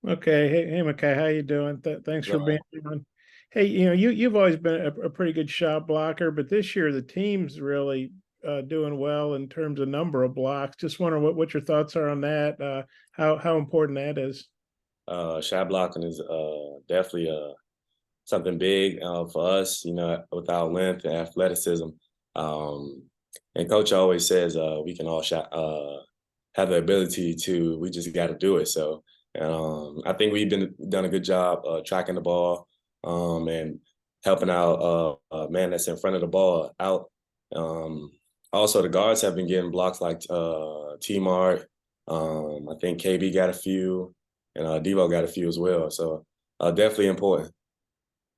Okay. Hey, Makhi, how you doing? Thanks for being on. Hey, you've always been a pretty good shot blocker, but this year the team's really doing well in terms of number of blocks. Just wondering what your thoughts are on that. How important that is. Shot blocking is definitely something big for us, with our length and athleticism. Um, and coach always says we can all have the ability to, we just got to do it. So I think we've done a good job tracking the ball and helping out man that's in front of the ball out. Um, Also, the guards have been getting blocks like T-Mart. I think KB got a few and Devo got a few as well. So definitely important.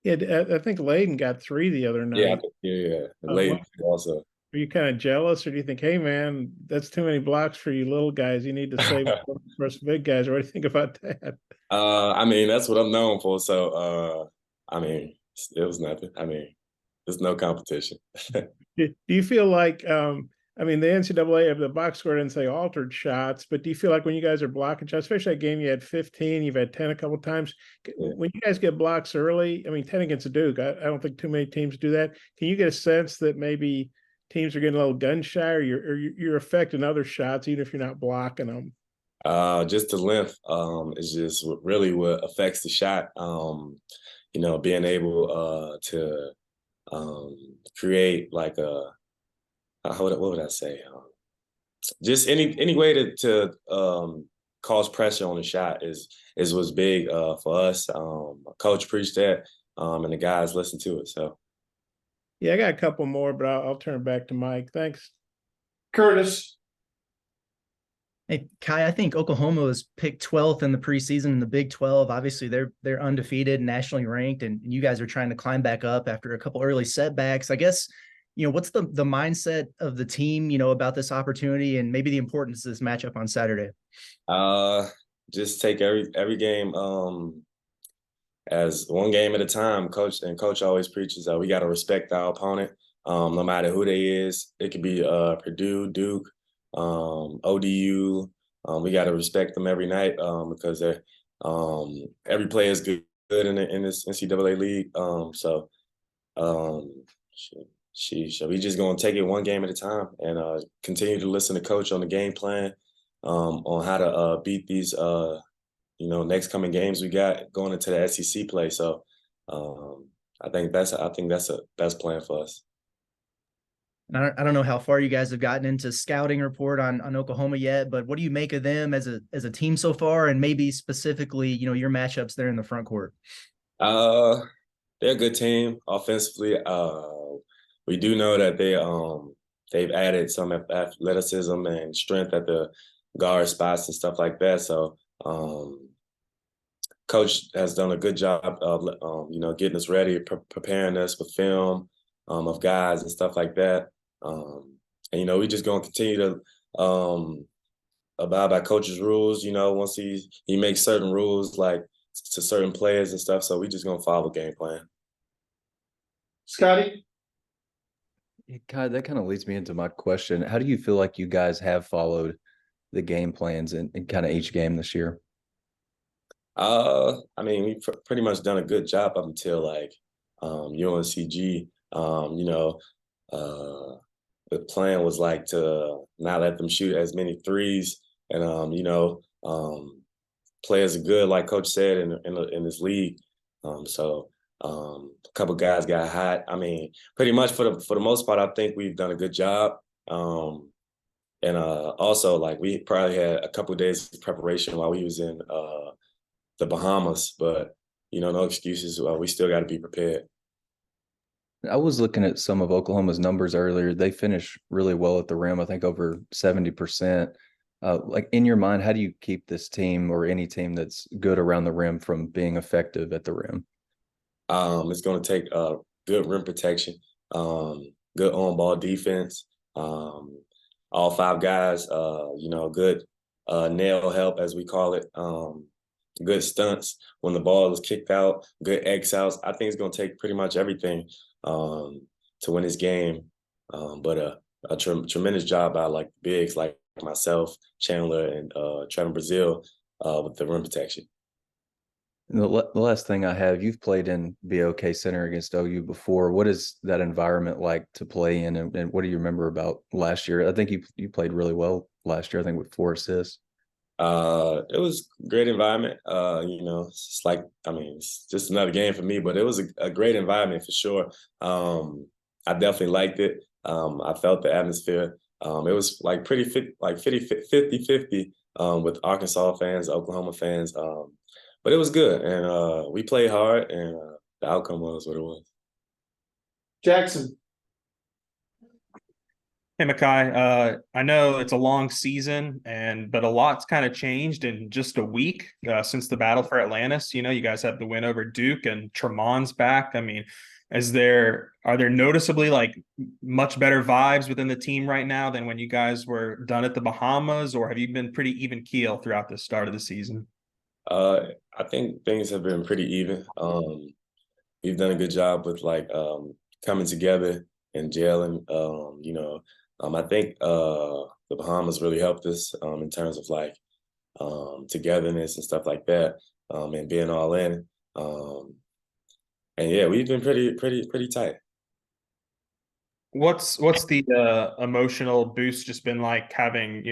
Yeah, I think Layden got three the other Yeah, night. yeah. What, Late also. are you kind of jealous, or do you think, hey man, that's too many blocks for you little guys? You need to save for us big guys. Or what do you think about that? I mean, that's what I'm known for. So, I mean, it was nothing. I mean, there's no competition. Do you feel like I mean the NCAA of the box score didn't say altered shots, but do you feel like when you guys are blocking shots, especially that game you had 15, you've had 10 a couple of times, Yeah. when you guys get blocks early, I mean 10 against Duke, I don't think too many teams do that. Can you get a sense that maybe teams are getting a little gun shy, or you're affecting other shots even if you're not blocking them? Just the length is just really what affects the shot. Being able to create like what would I say? Just any way to cause pressure on the shot is what's big for us. Coach preached that, and the guys listen to it. So Yeah, I got a couple more, but I'll turn it back to Mike. Thanks. Curtis. Hey, Kai, I think Oklahoma was picked 12th in the preseason in the Big 12. Obviously, they're undefeated, nationally ranked, and you guys are trying to climb back up after a couple early setbacks. I guess, what's the mindset of the team, about this opportunity and maybe the importance of this matchup on Saturday? uh, just take every game as one game at a time. Coach always preaches we got to respect our opponent, no matter who they is. It could be Purdue, Duke, ODU. We got to respect them every night because they're every player is good in this NCAA league. Um, so we just gonna take it one game at a time and continue to listen to coach on the game plan, on how to beat these next coming games we got going into the SEC play. So I think that's a best plan for us. And I don't know how far you guys have gotten into scouting report on Oklahoma yet, but what do you make of them as a team so far, and maybe specifically, your matchups there in the front court? Uh, they're a good team offensively. We do know that they've added some athleticism and strength at the guard spots and stuff like that. So coach has done a good job of getting us ready, preparing us with film of guys and stuff like that. And we just gonna continue to abide by coach's rules. Once he makes certain rules like to certain players and stuff, so we just gonna follow the game plan. Scotty. Kai, that kind of leads me into my question. How do you feel like you guys have followed the game plans in kind of each game this year? I mean, we've pretty much done a good job up until like UNCG. The plan was like to not let them shoot as many threes, and players are good, like Coach said in this league. A couple guys got hot. I mean, pretty much for the most part, I think we've done a good job. And also, like we probably had a couple of days of preparation while we was in the Bahamas, but no excuses. We still got to be prepared. I was looking at some of Oklahoma's numbers earlier. They finish really well at the rim, I think over 70%. Like in your mind, how do you keep this team or any team that's good around the rim from being effective at the rim? It's going to take good rim protection, good on-ball defense, all five guys, good nail help, as we call it, good stunts when the ball is kicked out, good X outs. I think it's going to take pretty much everything to win this game. But a tremendous job by like bigs like myself, Chandler, and Trevor Brazil with the rim protection. And the last thing I have, you've played in BOK Center against OU before. What is that environment like to play in, and what do you remember about last year? I think you played really well last year. I think with 4 assists. It was a great environment. It's like, I mean, it's just another game for me, but it was a great environment for sure. I definitely liked it. I felt the atmosphere. It was like pretty 50-50 with Arkansas fans, Oklahoma fans. But it was good, and we played hard, and the outcome was what it was. Jackson. Hey, Makhi, I know it's a long season, but a lot's kind of changed in just a week since the battle for Atlantis. You know, you guys have the win over Duke, and Tremon's back. I mean, are there noticeably like much better vibes within the team right now than when you guys were done at the Bahamas, or have you been pretty even keel throughout the start of the season? I think things have been pretty even. We've done a good job with coming together and gelling. I think the Bahamas really helped us in terms of togetherness and stuff like that, and being all in. And yeah, we've been pretty tight. What's the emotional boost just been like having,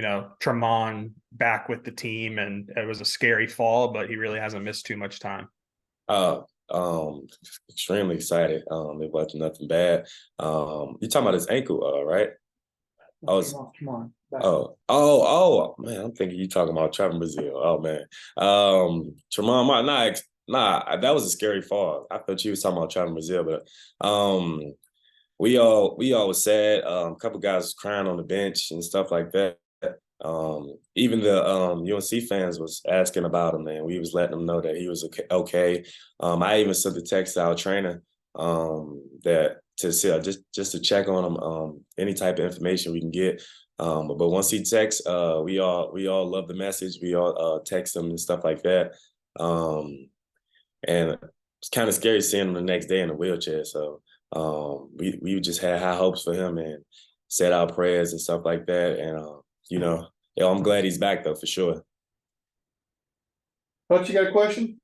Tremon back with the team, and it was a scary fall, but he really hasn't missed too much time. Extremely excited. It wasn't nothing bad. You're talking about his ankle, right? Come on. Oh, man, I'm thinking you talking about Trevor Brazile. Oh man. Tremon Martin, nah, that was a scary fall. I thought you was talking about Trevor Brazile, but we all was sad. A couple guys was crying on the bench and stuff like that. Even the UNC fans was asking about him, and we was letting them know that he was okay. I even sent a text to our trainer that to see just to check on him, any type of information we can get. But once he texts, we all love the message. We all text him and stuff like that. And it's kind of scary seeing him the next day in a wheelchair. So we just had high hopes for him and said our prayers and stuff like that. And I'm glad he's back though, for sure. Coach, you got a question?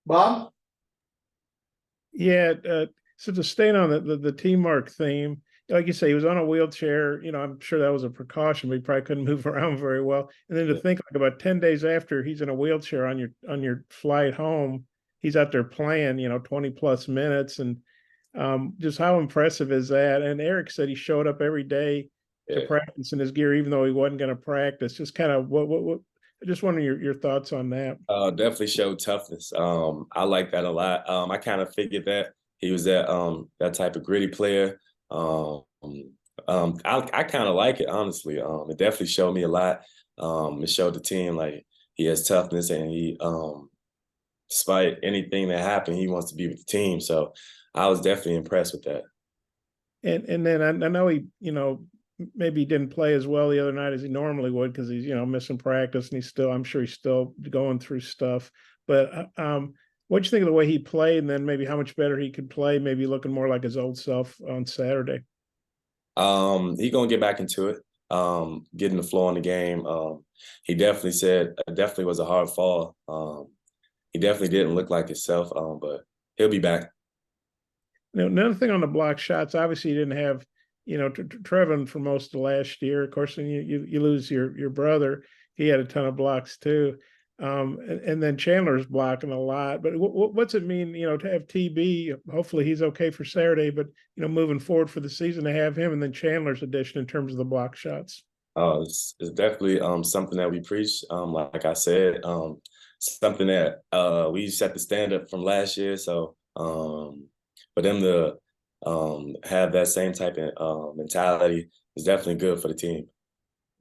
Bob? Yeah, so to stay on the teamwork theme, like you say, he was on a wheelchair. I'm sure that was a precaution, but he probably couldn't move around very well. And then to think like about 10 days after he's in a wheelchair on your flight home, he's out there playing, 20 plus minutes. And just how impressive is that? And Eric said he showed up every day to practice in his gear, even though he wasn't going to practice. Just kind of what I just wondering your thoughts on that. Definitely showed toughness. I like that a lot. I kind of figured that he was that type of gritty player. I kind of like it, honestly. It definitely showed me a lot. It showed the team like he has toughness, and he, despite anything that happened, he wants to be with the team. So I was definitely impressed with that. And then I know he, maybe he didn't play as well the other night as he normally would because he's, missing practice, and I'm sure he's still going through stuff. But what'd you think of the way he played, and then maybe how much better he could play, maybe looking more like his old self on Saturday? He's gonna get back into it, getting the flow in the game. He definitely said it definitely was a hard fall. He definitely didn't look like himself, but he'll be back. Another thing on the block shots, obviously you didn't have, Trevin for most of last year. Of course, then you lose your brother. He had a ton of blocks too. And then Chandler's blocking a lot. But what's it mean, to have TB? Hopefully he's okay for Saturday, but, moving forward for the season, to have him and then Chandler's addition in terms of the block shots. It's definitely something that we preach. Like I said, something that we set the standard from last year. So for them to have that same type of mentality is definitely good for the team.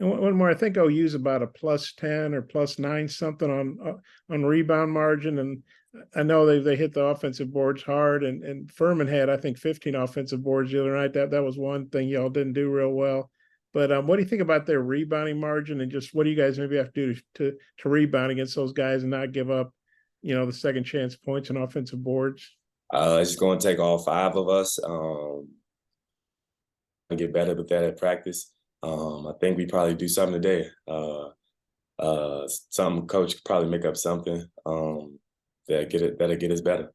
And one more, I think OU's about a +10 or +9 something on rebound margin, and I know they hit the offensive boards hard, and Furman had, I think, 15 offensive boards the other night. That was one thing y'all didn't do real well. But what do you think about their rebounding margin, and just what do you guys maybe have to do to rebound against those guys and not give up, the second chance points and offensive boards? It's going to take all 5 of us and get better with that at practice. I think we probably do something today. Some coach could probably make up something. that'll get us better.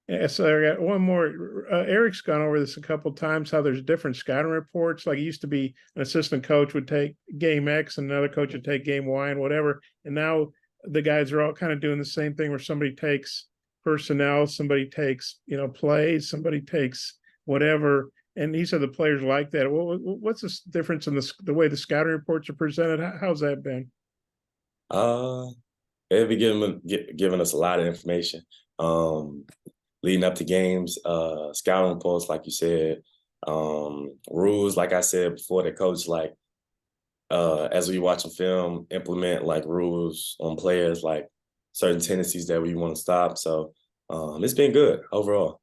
Yeah, so I got one more. Eric's gone over this a couple of times. How there's different scouting reports. Like it used to be, an assistant coach would take game X, and another coach would take game Y, and whatever. And now the guys are all kind of doing the same thing, where somebody takes personnel, somebody takes plays, somebody takes whatever. And he said the players like that. What's the difference in the way the scouting reports are presented? How's that been? They'll be giving us a lot of information. Leading up to games, scouting reports, like you said, rules, like I said before, the coach, like, as we watch a film, implement like rules on players, like certain tendencies that we want to stop. So it's been good overall.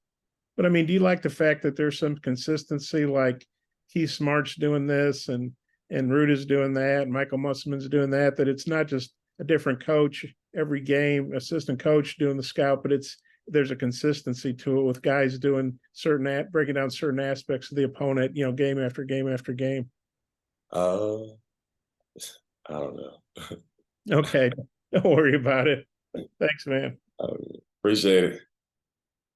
But I mean, do you like the fact that there's some consistency, like Keith Smart's doing this and Ruda's doing that, and Michael Musselman's doing that, that it's not just a different coach every game, assistant coach doing the scout, but there's a consistency to it with guys doing breaking down certain aspects of the opponent, game after game after game. I don't know. Okay. Don't worry about it. Thanks, man. Appreciate it.